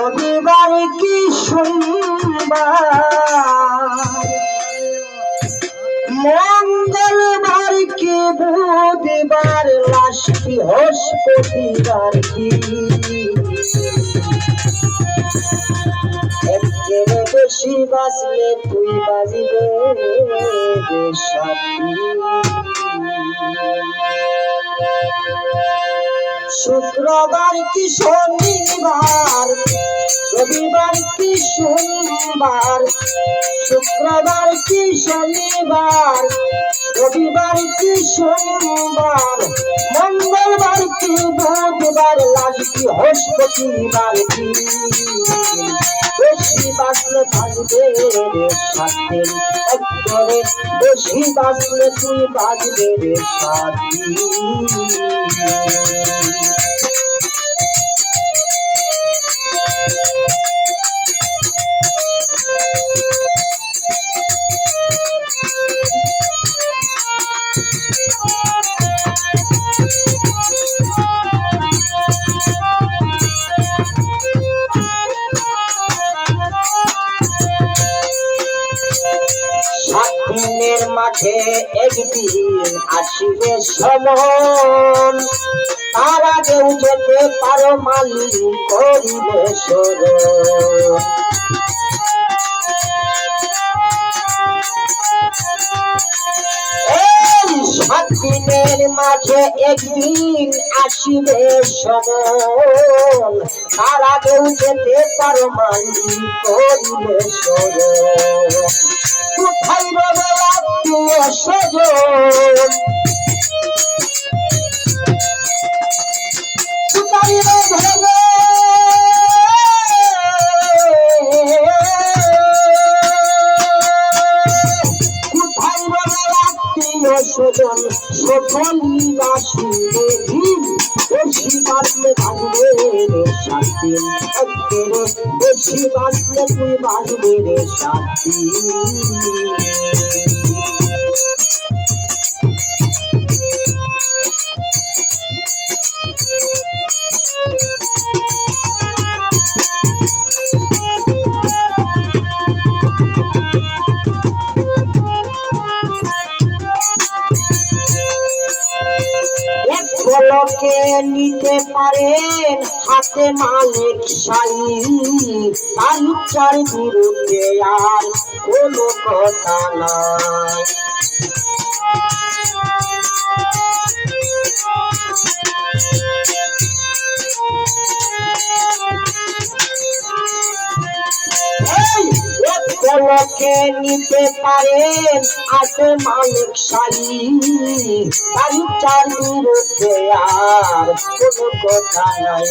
রবিবার কি সোমবার, মঙ্গলবার কি বুধবার, লাশ কি বৃহস্পতিবার কি একের বেশি বাঁচলে তুই বাজিবে সাথী। শুক্রবার কি শনিবার, রবিবার কি সোমবার, শুক্রবার কি শনিবার, রবিবার কি সোমবার, মঙ্গলবার কি বুধবার, লাশ কি বৃহস্পতিবার কি বেশি বাঁচলে বাজবে রে সাথী, একবারে বেশি বাঁচলে তুই বাজবে রে সাথী। দিনের মাঝে একদিন আসিবে সমন, তার আগেও যেতে পারো মালিক করিবে শরণ। এই 7 দিনের মাঝে একদিন আসিবে সমন, তার আগেও যেতে পারো মালিক করিবে শরণ। কোথায় রবে আত্মীয় স্বজন, কোথায় রবে কোথায় রবে আত্মীয় স্বজন, সকলই বাসিবে দিন বেশি বাঁচলে বাঁচবে রে শান্তি, একেবারে বেশি বাঁচলে তুই বাঁচবে রে শান্তি। পলকে নিতে পারেন হাতে মালিক শাহী, তার ইচ্ছার বিরুদ্ধে আর কোনো কথা নাই। পলকে নিতে পারেন হাতে মালিক শাহী, তার ইচ্ছার বিরুদ্ধে আর কোনো কথা নাই।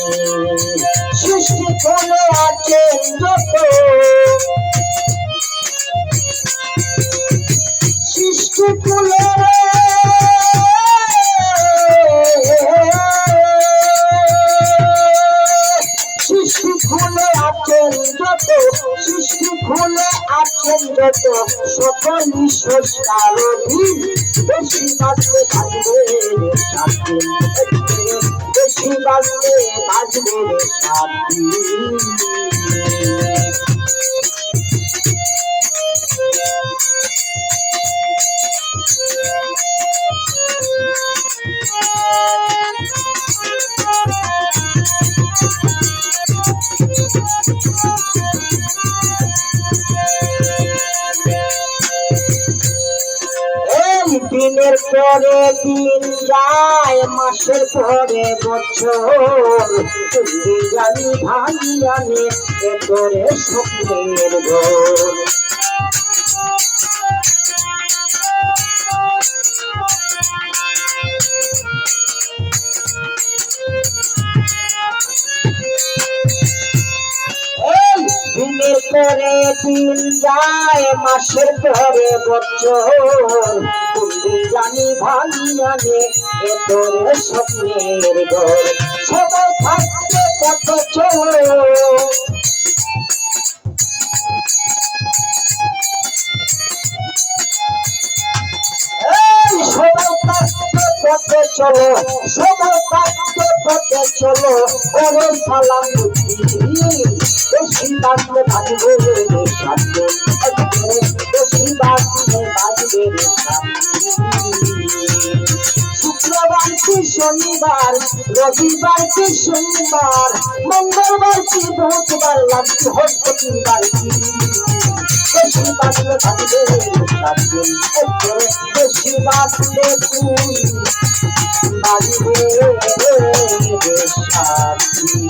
সৃষ্টি করে আছেন যত, সৃষ্টি করে সৃষ্টি খুলে আছেন যত, সৃষ্টি খুলে আছেন যত, সকলই সংস্কার অধীন বেশি বাঁচলে বাঁচবে রে সাথী, বেশি বাঁচলে বাঁচবে রে সাথী। দিনের পরে দিন যায়, মাসের পরে বছর, তুমি জানি ভাঙি জানে এতরে স্বপ্নের ঘর। দিনের পরে দিন যায়, মাসের পরে বছর, তুমি জানি ভাঙি জানে এতরে স্বপ্নের ঘর। সবাই থাকতে কত চলো, সবাই থাকতে কত চলো, সবাই থাকতে কত চলো, ওরে সালাম বাজলে বাজবে রে সাত দিন একবারে বেশি বাজলে বাজবে রে সাত দিন। শুক্রবার কি শনিবার, রবিবার কি সোমবার, মঙ্গলবার কি বুধবার, লাগছে বৃহস্পতিবার কি বেশি বাজলে বাজবে রে সাত দিন একবারে বেশি বাজলে তুই বাজবে রে সাত দিন।